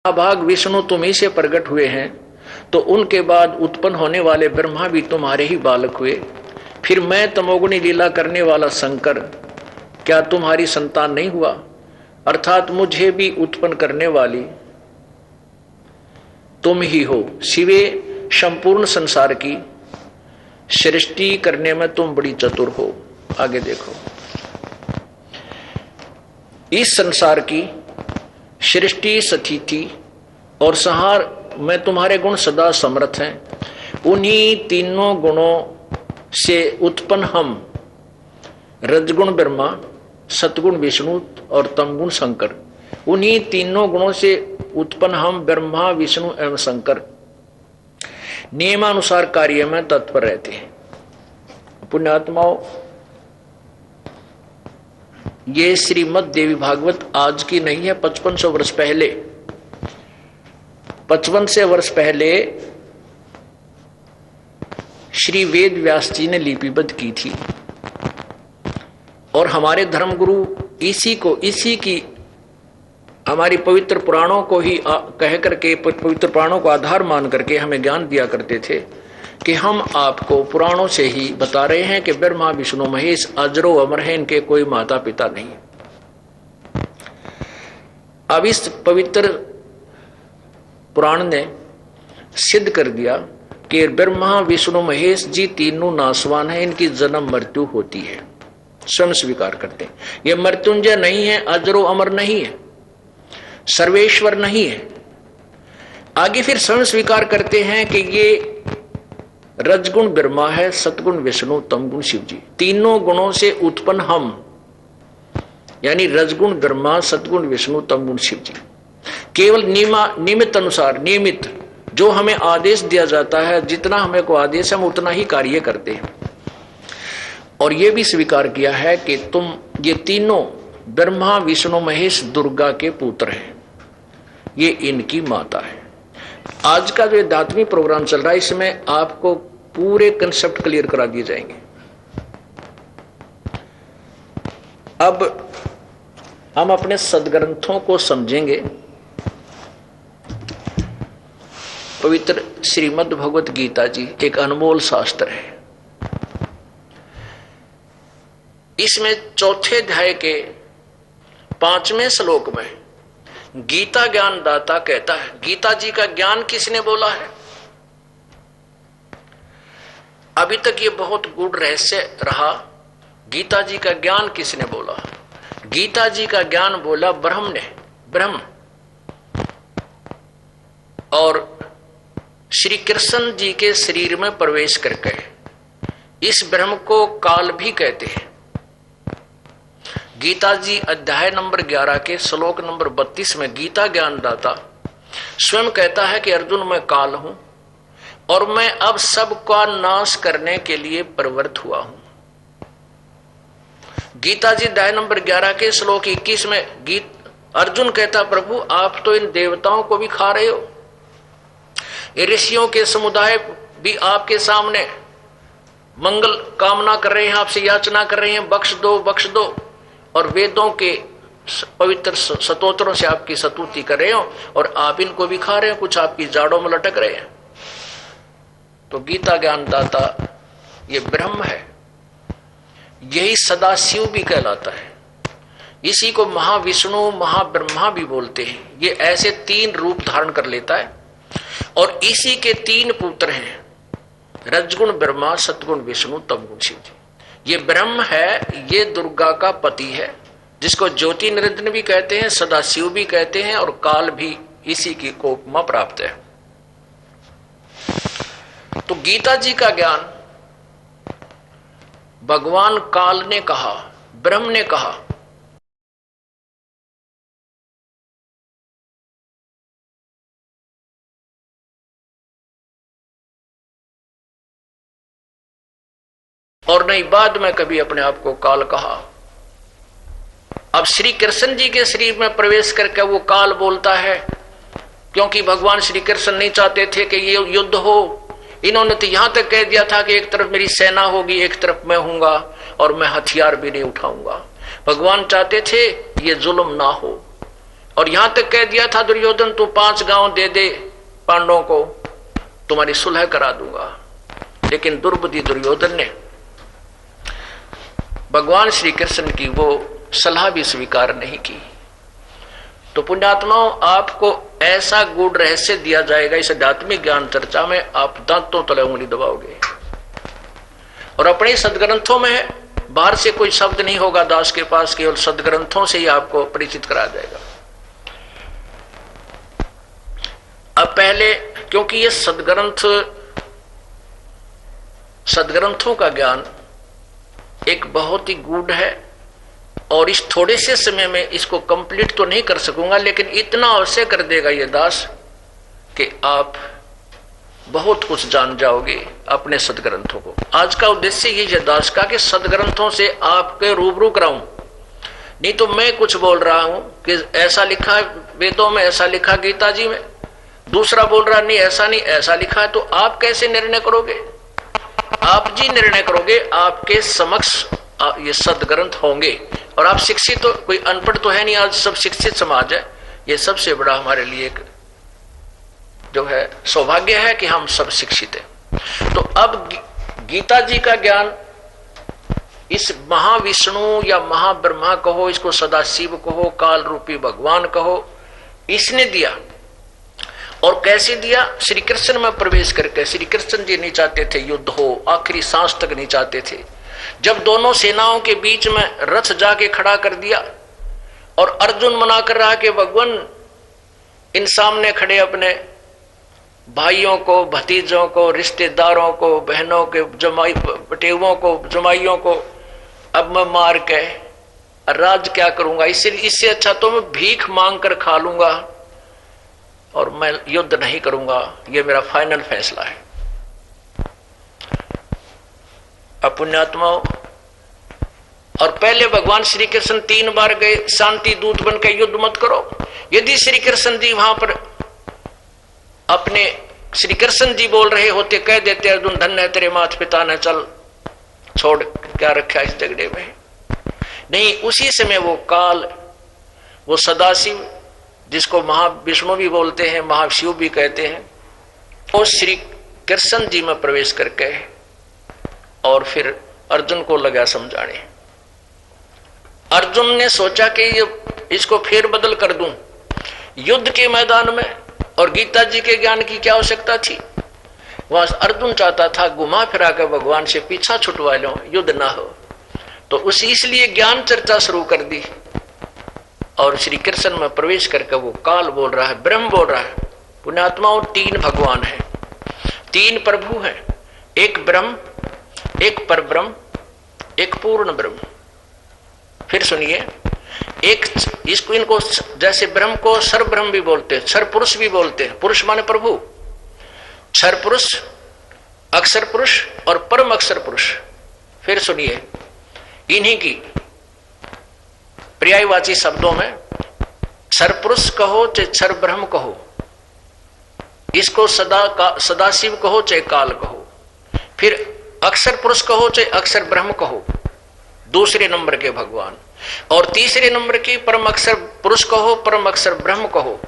भाग विष्णु तुम ही से प्रकट हुए हैं, तो उनके बाद उत्पन्न होने वाले ब्रह्मा भी तुम्हारे ही बालक हुए। फिर मैं तमोगुणी लीला करने वाला शंकर क्या तुम्हारी संतान नहीं हुआ? अर्थात मुझे भी उत्पन्न करने वाली तुम ही हो। शिवे संपूर्ण संसार की सृष्टि करने में तुम बड़ी चतुर हो। आगे देखो, इस संसार की सृष्टि स्थिति और संहार में तुम्हारे गुण सदा समर्थ हैं। उन्हीं तीनों गुणों से उत्पन्न हम रजगुण ब्रह्मा, सतगुण विष्णु और तमगुण शंकर, उन्हीं तीनों गुणों से उत्पन्न हम ब्रह्मा विष्णु एवं शंकर नियमानुसार कार्य में तत्पर रहते हैं। पुण्यात्माओं, ये श्रीमद् देवी भागवत आज की नहीं है, 5500 वर्ष पहले, 5500 वर्ष पहले श्री वेद व्यास जी ने लिपिबद्ध की थी। और हमारे धर्मगुरु इसी की हमारी पवित्र पुराणों को ही कह करके, पवित्र पुराणों को आधार मान करके हमें ज्ञान दिया करते थे कि हम आपको पुराणों से ही बता रहे हैं कि ब्रह्मा विष्णु महेश अजरो अमर है, इनके कोई माता पिता नहीं। अब इस पवित्र पुराण ने सिद्ध कर दिया कि ब्रह्मा विष्णु महेश जी तीनों नासवान हैं, इनकी जन्म मृत्यु होती है। स्वयं स्वीकार करते हैं ये मृत्युंजय नहीं है, अजरो अमर नहीं है, सर्वेश्वर नहीं है। आगे फिर स्वयं स्वीकार करते हैं कि ये रजगुण ब्रह्मा है, सतगुण विष्णु, तमगुण शिव जी, तीनों गुणों से उत्पन्न हम, यानी रजगुण ब्रह्मा, सतगुण विष्णु, तमगुण शिव जी। केवल निमित्त अनुसार, नियमित जो हमें आदेश दिया जाता है, जितना हमें को आदेश हम उतना ही कार्य करते हैं। और यह भी स्वीकार किया है कि तुम ये तीनों ब्रह्मा विष्णु महेश दुर्गा के पुत्र हैं, ये इनकी माता है। आज का जो अध्यात्मिक प्रोग्राम चल रहा है, इसमें आपको पूरे कंसेप्ट क्लियर करा दिए जाएंगे। अब हम अपने सदग्रंथों को समझेंगे। पवित्र श्रीमद् भगवत गीता जी एक अनमोल शास्त्र है। इसमें चौथे अध्याय के 5वें श्लोक में गीता ज्ञान दाता कहता है, गीता जी का ज्ञान किसने बोला है? अभी तक ये बहुत गूढ़ रहस्य रहा, गीता जी का ज्ञान किसने बोला? गीता जी का ज्ञान बोला ब्रह्म ने, ब्रह्म। और श्री कृष्ण जी के शरीर में प्रवेश करके इस ब्रह्म को काल भी कहते हैं। गीता जी अध्याय नंबर 11 के श्लोक नंबर 32 में गीता ज्ञानदाता स्वयं कहता है कि अर्जुन, मैं काल हूं और मैं अब सबका नाश करने के लिए प्रवृत्त हुआ हूं। गीता जी अध्याय नंबर 11 के श्लोक 21 में अर्जुन कहता, प्रभु आप तो इन देवताओं को भी खा रहे हो, ऋषियों के समुदाय भी आपके सामने मंगल कामना कर रहे हैं, आपसे याचना कर रहे हैं, बख्श दो बख्श दो, और वेदों के पवित्र स्तोत्रों से आपकी स्तुति कर रहे हो, और आप इनको भी खा रहे हो, कुछ आपकी जाड़ों में लटक रहे हैं। तो गीता ज्ञानदाता ये ब्रह्म है, यही सदाशिव भी कहलाता है। इसी को महाविष्णु महाब्रह्मा भी बोलते हैं। ये ऐसे 3 रूप धारण कर लेता है, और इसी के 3 पुत्र हैं, रजगुण ब्रह्मा, सतगुण विष्णु, तमगुण शिव जी। ये ब्रह्म है, ये दुर्गा का पति है, जिसको ज्योति निरंजन भी कहते हैं, सदाशिव भी कहते हैं, और काल भी इसी की उपमा प्राप्त है। तो गीता जी का ज्ञान भगवान काल ने कहा, ब्रह्म ने कहा। और नहीं बाद में कभी अपने आप को काल कहा। अब श्री कृष्ण जी के शरीर में प्रवेश करके वो काल बोलता है, क्योंकि भगवान श्री कृष्ण नहीं चाहते थे कि ये युद्ध हो। इन्होंने तो यहां तक कह दिया था कि एक तरफ मेरी सेना होगी, एक तरफ मैं हूंगा, और मैं हथियार भी नहीं उठाऊंगा। भगवान चाहते थे ये जुल्म ना हो, और यहां तक कह दिया था दुर्योधन, तू 5 गांव दे दे पांडवों को, तुम्हारी सुलह करा दूंगा। लेकिन दुर्बुद्धि दुर्योधन ने भगवान श्री कृष्ण की वो सलाह भी स्वीकार नहीं की। तो पुण्यात्माओं, आपको ऐसा गूढ़ रहस्य दिया जाएगा इस आध्यात्मिक ज्ञान चर्चा में, आप दांतों तले उंगली दबाओगे। और अपने सदग्रंथों में है, बाहर से कोई शब्द नहीं होगा दास के पास, केवल सदग्रंथों से ही आपको परिचित करा जाएगा। अब पहले, क्योंकि ये सदग्रंथों का ज्ञान एक बहुत ही गूढ़ है और इस थोड़े से समय में इसको कंप्लीट तो नहीं कर सकूंगा, लेकिन इतना अवश्य कर देगा ये दास कि आप बहुत कुछ जान जाओगे अपने सदग्रंथों को। आज का उद्देश्य ये है दास का कि सदग्रंथों से आपके रूबरू कराऊं। नहीं तो मैं कुछ बोल रहा हूं कि ऐसा लिखा है वेदों में, ऐसा लिखा गीता जी में, दूसरा बोल रहा नहीं ऐसा नहीं ऐसा लिखा है, तो आप कैसे निर्णय करोगे? आप जी निर्णय करोगे, आपके समक्ष ये सदग्रंथ होंगे। और आप शिक्षित तो, कोई अनपढ़ तो है नहीं, आज सब शिक्षित समाज है। ये सबसे बड़ा हमारे लिए एक जो है सौभाग्य है कि हम सब शिक्षित हैं। तो अब गीता जी का ज्ञान इस महाविष्णु या महाब्रह्मा कहो, इसको सदाशिव कहो, काल रूपी भगवान कहो, इसने दिया। और कैसे दिया? श्री कृष्ण में प्रवेश करके। श्री कृष्ण जी नहीं चाहते थे युद्ध हो, आखिरी सांस तक नहीं चाहते थे। जब दोनों सेनाओं के बीच में रथ जाके खड़ा कर दिया और अर्जुन मना कर रहा कि भगवान इन सामने खड़े अपने भाइयों को, भतीजों को, रिश्तेदारों को, बहनों के जमाई, बटेवों को, जमाइयों को अब मैं मार के राज क्या करूंगा, इससे अच्छा तो मैं भीख मांग कर खा लूंगा और मैं युद्ध नहीं करूंगा, ये मेरा फाइनल फैसला है। पुण्यात्माओं, और पहले भगवान श्री कृष्ण 3 बार गए शांति दूत बन के, युद्ध मत करो। यदि श्री कृष्ण जी वहां पर अपने श्री कृष्ण जी बोल रहे होते, कह देते अर्जुन धन्य है तेरे माता पिता ने, चल छोड़ क्या रखा इस झगड़े में। नहीं, उसी समय वो काल, वो सदाशिव जिसको महाविष्णु भी बोलते हैं, महाशिव भी कहते हैं, वो श्री कृष्ण जी में प्रवेश करके और फिर अर्जुन को लगा समझाने। अर्जुन ने सोचा कि इसको फेर बदल कर दूं युद्ध के मैदान में, और गीता जी के ज्ञान की क्या आवश्यकता थी? वहां अर्जुन चाहता था घुमा फिरा कर भगवान से पीछा छुटवा लो, युद्ध ना हो। तो इसलिए ज्ञान चर्चा शुरू कर दी और श्री कृष्ण में प्रवेश करके वो काल बोल रहा है, ब्रह्म बोल रहा है। पुण्यात्माओं, 3 भगवान है, 3 प्रभु हैं, एक ब्रह्म, एक परब्रह्म, एक पूर्ण ब्रह्म। फिर सुनिए, एक इसको, इनको जैसे ब्रह्म को क्षर ब्रह्म भी बोलते हैं, क्षर पुरुष भी बोलते हैं। पुरुष माने प्रभु, क्षर पुरुष, अक्षर पुरुष और परम अक्षर पुरुष। फिर सुनिए, इन्हीं की पर्यायवाची शब्दों में क्षर पुरुष कहो चाहे क्षर ब्रह्म कहो, इसको सदाशिव कहो चाहे काल कहो, फिर अक्षर पुरुष कहो चाहे अक्षर ब्रह्म कहो, दूसरे नंबर के भगवान, और तीसरे नंबर की परम अक्षर पुरुष कहो, परम अक्षर ब्रह्म कहो,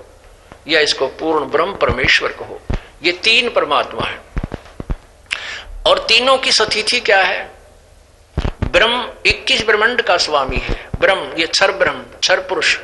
या इसको पूर्ण ब्रह्म परमेश्वर कहो। ये 3 परमात्मा है। और तीनों की सतिथि क्या है? ब्रह्म 21 ब्रह्मांड का स्वामी है। ब्रह्म, ये क्षर ब्रह्म, क्षर पुरुष,